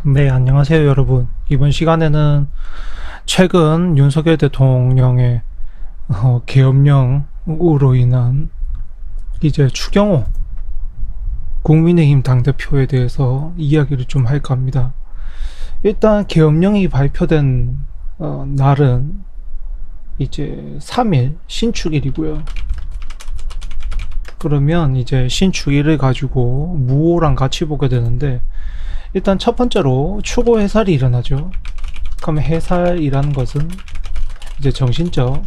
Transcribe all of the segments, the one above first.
네, 안녕하세요, 여러분. 이번 시간에는 최근 윤석열 대통령의 계엄령으로 인한 이제 추경호 국민의힘 당대표에 대해서 이야기를 좀 할까 합니다. 일단 계엄령이 발표된 날은 이제 3일 신축일이고요. 그러면 이제 신축일을 가지고 무호랑 같이 보게 되는데, 일단 첫 번째로 추고 해살이 일어나죠. 그럼 해살이라는 것은 이제 정신적,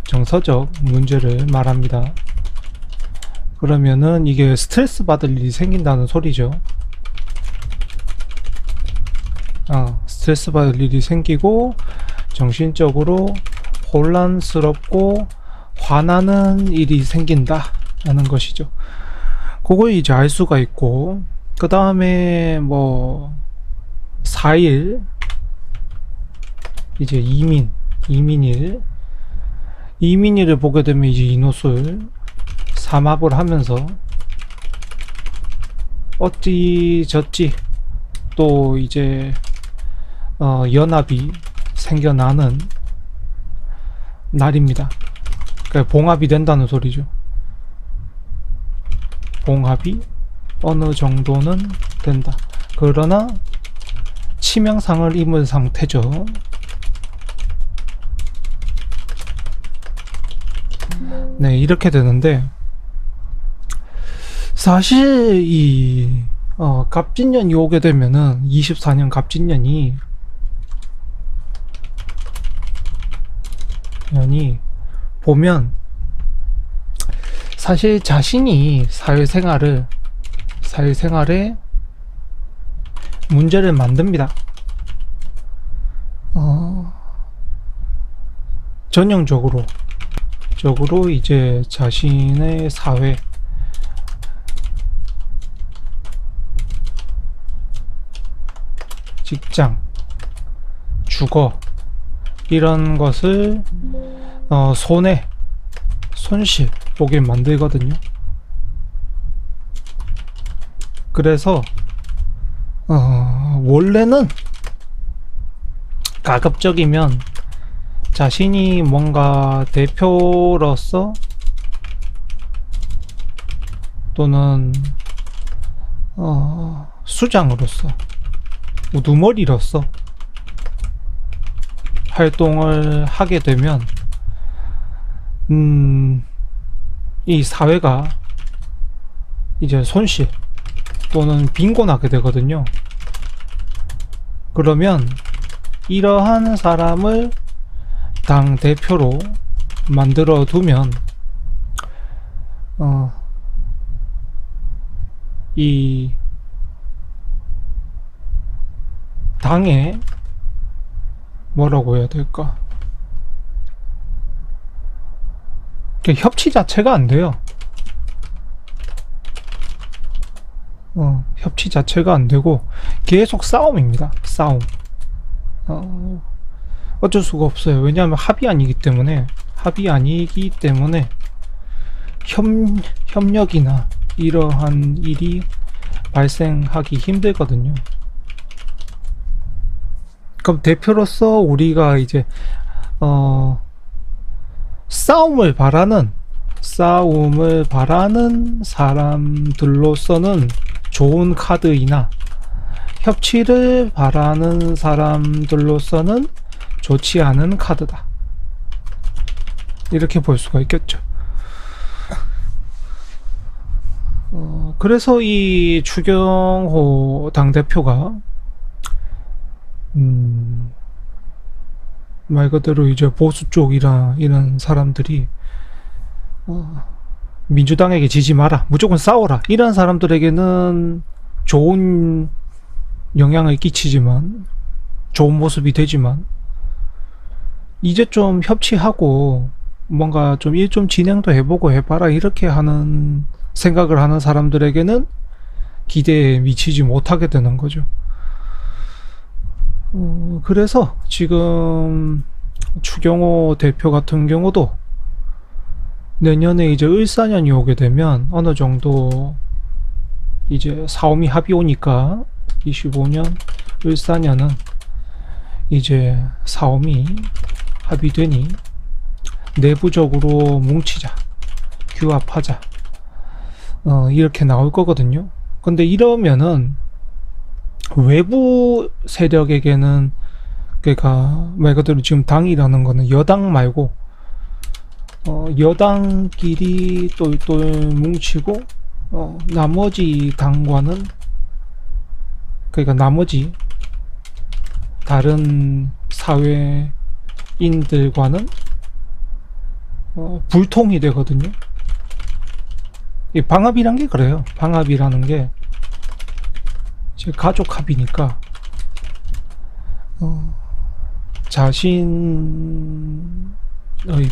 정서적 문제를 말합니다. 그러면은 이게 스트레스 받을 일이 생긴다는 소리죠. 스트레스 받을 일이 생기고 정신적으로 혼란스럽고 화나는 일이 생긴다라는 것이죠. 그걸 이제 알 수가 있고, 그 다음에 뭐 4일 이제 이민일을 보게 되면 이제 이노술 삼합을 하면서 어찌 저찌 또 이제 연합이 생겨나는 날입니다. 그러니까 봉합이 된다는 소리죠. 봉합이 어느 정도는 된다. 그러나 치명상을 입은 상태죠. 네, 이렇게 되는데, 사실 이 갑진년이 오게 되면은 24년 갑진년이 보면 사실 자신이 사회생활에 문제를 만듭니다. 전형적으로 이제 자신의 사회, 직장, 주거 이런 것을 손실 보게 만들거든요. 그래서 원래는 가급적이면 자신이 뭔가 대표로서 또는 수장으로서 우두머리로서 활동을 하게 되면 이 사회가 이제 손실 또는 빈곤하게 되거든요. 그러면 이러한 사람을 당 대표로 만들어 두면 이 당에 뭐라고 해야 될까? 협치 자체가 안 돼요. 협치 자체가 안 되고 계속 싸움입니다. 싸움. 어쩔 수가 없어요. 왜냐하면 합의 아니기 때문에 협력이나 이러한 일이 발생하기 힘들거든요. 그럼 대표로서 우리가 이제 싸움을 바라는 사람들로서는 좋은 카드이나 협치를 바라는 사람들로서는 좋지 않은 카드다, 이렇게 볼 수가 있겠죠. 그래서 이 추경호 당대표가 말 그대로 이제 보수 쪽이라 이런 사람들이 민주당에게 지지 마라, 무조건 싸워라, 이런 사람들에게는 좋은 영향을 끼치지만, 좋은 모습이 되지만, 이제 좀 협치하고 뭔가 좀 일 좀 진행도 해보고 해봐라, 이렇게 하는 생각을 하는 사람들에게는 기대에 미치지 못하게 되는 거죠. 그래서 지금 추경호 대표 같은 경우도 내년에 이제 을사년이 오게 되면 어느 정도 이제 사오미 합의 오니까 25년, 을사년은 이제 사오미 합의되니 내부적으로 뭉치자, 규합하자, 이렇게 나올 거거든요. 근데 이러면은 외부 세력에게는, 그러니까 말 그대로 지금 당이라는 거는 여당 말고 여당끼리 똘똘 뭉치고 나머지 당과는, 그러니까 나머지 다른 사회인들과는 불통이 되거든요. 이 방합이란 게 그래요. 방합이라는 게 이제 가족 합이니까 자신의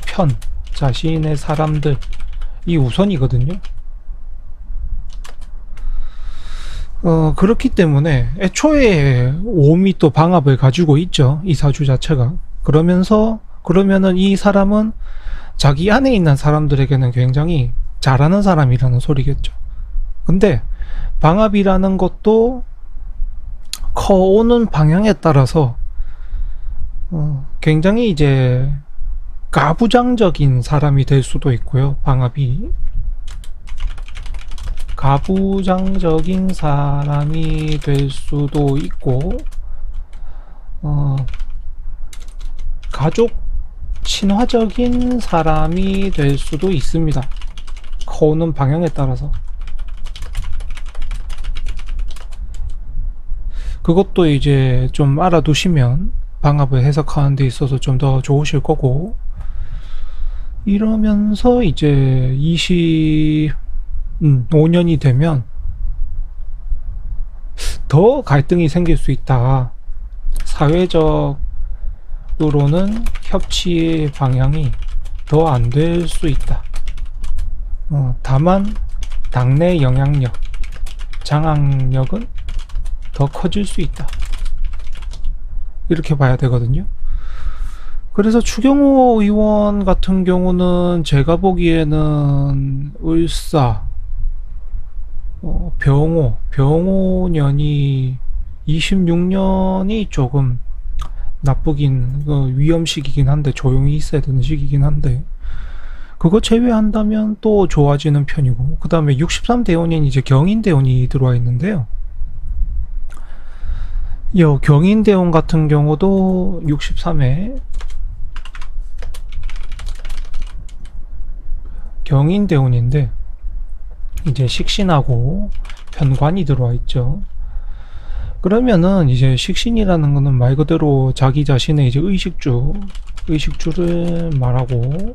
편, 자신의 사람들이 우선이거든요. 그렇기 때문에 애초에 오미 또 방합을 가지고 있죠, 이 사주 자체가. 그러면은 이 사람은 자기 안에 있는 사람들에게는 굉장히 잘하는 사람이라는 소리겠죠. 근데 방합이라는 것도 커오는 방향에 따라서 굉장히 이제 가부장적인 사람이 될 수도 있고요. 방합이 가부장적인 사람이 될 수도 있고, 가족 친화적인 사람이 될 수도 있습니다. 커오는 방향에 따라서. 그것도 이제 좀 알아두시면 방합을 해석하는 데 있어서 좀 더 좋으실 거고, 이러면서 이제 25년이 되면 더 갈등이 생길 수 있다. 사회적으로는 협치의 방향이 더 안 될 수 있다. 다만 당내 영향력, 장악력은 더 커질 수 있다. 이렇게 봐야 되거든요. 그래서 추경호 의원 같은 경우는 제가 보기에는 을사, 병오년이 26년이 조금 나쁘긴, 위험 시기긴 한데, 조용히 있어야 되는 시기긴 한데, 그거 제외한다면 또 좋아지는 편이고, 그 다음에 63대운인 이제 경인대운이 들어와 있는데요. 경인대운 같은 경우도 63회 경인대운인데 이제 식신하고 편관이 들어와 있죠. 그러면은 이제 식신이라는 거는 말 그대로 자기 자신의 이제 의식주를 말하고,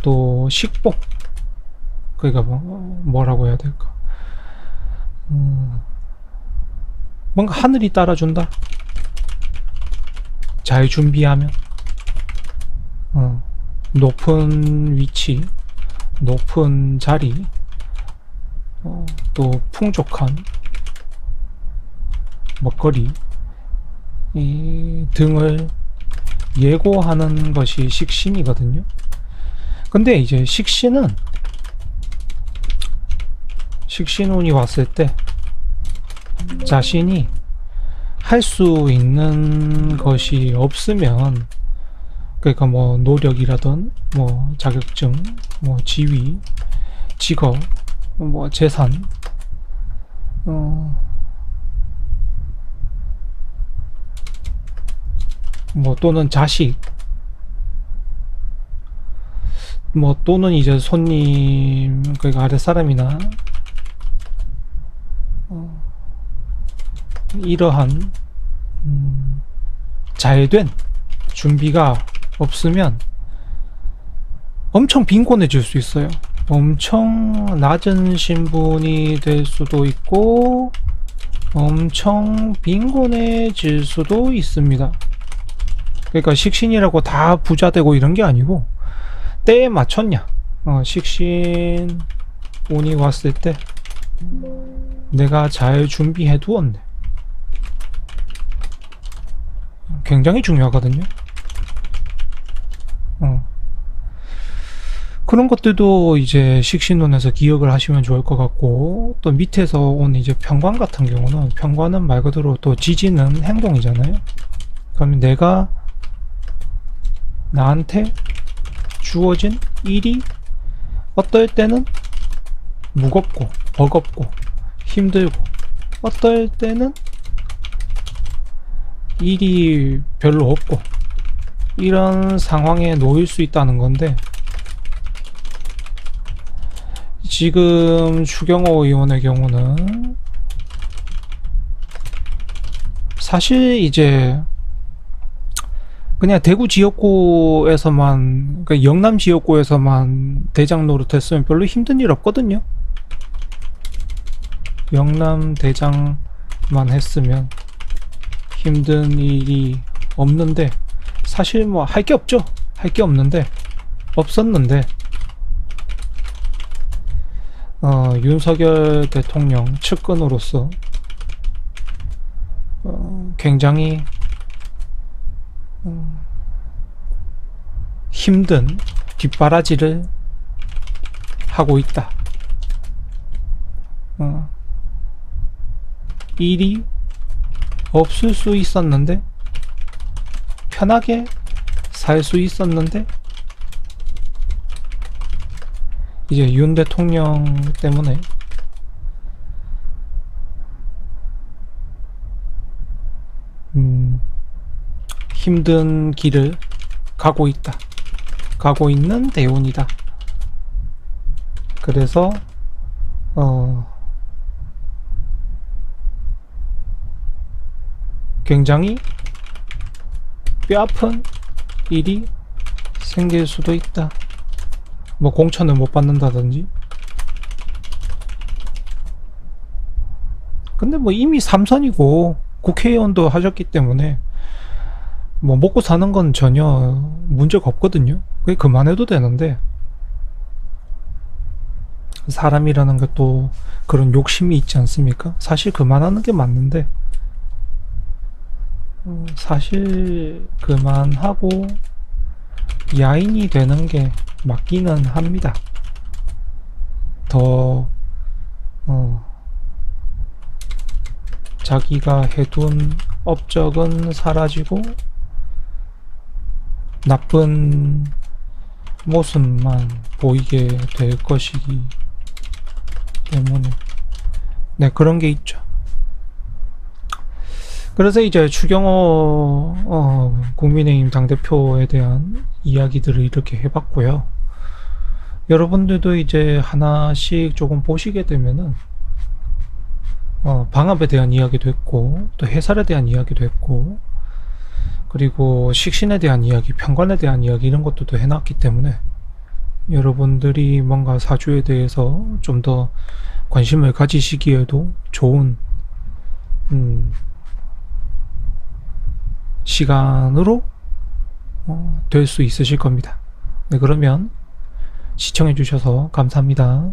또 식복, 그러니까 뭐라고 해야 될까, 뭔가 하늘이 따라준다. 잘 준비하면 높은 위치, 높은 자리, 또 풍족한 먹거리 이 등을 예고하는 것이 식신이거든요. 근데 이제 식신운이 왔을 때 자신이 할 수 있는 것이 없으면, 그러니까 뭐 노력이라든 뭐 자격증, 뭐 지위, 직업, 뭐 재산, 뭐 또는 자식, 뭐 또는 이제 손님, 그러니까 아랫사람이나 이러한 잘된 준비가 없으면 엄청 빈곤해질 수 있어요. 엄청 낮은 신분이 될 수도 있고 엄청 빈곤해질 수도 있습니다. 그러니까 식신이라고 다 부자 되고 이런 게 아니고 때에 맞췄냐, 식신 운이 왔을 때 내가 잘 준비해 두었네. 굉장히 중요하거든요. 그런 것들도 이제 식신론에서 기억을 하시면 좋을 것 같고, 또 밑에서 온 이제 편관 같은 경우는, 편관은 말 그대로 또 지지는 행동이잖아요. 그러면 내가 나한테 주어진 일이 어떨 때는 무겁고 버겁고 힘들고, 어떨 때는 일이 별로 없고, 이런 상황에 놓일 수 있다는 건데, 지금 추경호 의원의 경우는 사실 이제 그냥 대구 지역구에서만, 그러니까 영남 지역구에서만 대장 노릇했으면 별로 힘든 일 없거든요. 영남 대장만 했으면 힘든 일이 없는데, 사실 뭐 할 게 없죠. 할 게 없는데, 없었는데, 윤석열 대통령 측근으로서 굉장히 힘든 뒷바라지를 하고 있다. 일이 없을 수 있었는데, 편하게 살 수 있었는데, 이제 윤 대통령 때문에 힘든 길을 가고 있다. 가고 있는 대운이다. 그래서 굉장히 뼈아픈 일이 생길 수도 있다. 뭐 공천을 못 받는다든지. 근데 뭐 이미 3선이고 국회의원도 하셨기 때문에 뭐 먹고 사는 건 전혀 문제가 없거든요. 그게 그만해도 되는데, 사람이라는 게 또 그런 욕심이 있지 않습니까? 사실 그만하는 게 맞는데, 사실 그만하고 야인이 되는 게 맞기는 합니다. 더 자기가 해둔 업적은 사라지고 나쁜 모습만 보이게 될 것이기 때문에, 네, 그런 게 있죠. 그래서 이제 추경호 국민의힘 당대표에 대한 이야기들을 이렇게 해봤고요. 여러분들도 이제 하나씩 조금 보시게 되면은 방업에 대한 이야기도 했고, 또 해설에 대한 이야기도 했고, 그리고 식신에 대한 이야기, 편관에 대한 이야기, 이런 것도 해놨기 때문에 여러분들이 뭔가 사주에 대해서 좀 더 관심을 가지시기에도 좋은 시간으로 될 수 있으실 겁니다. 네, 그러면 시청해 주셔서 감사합니다.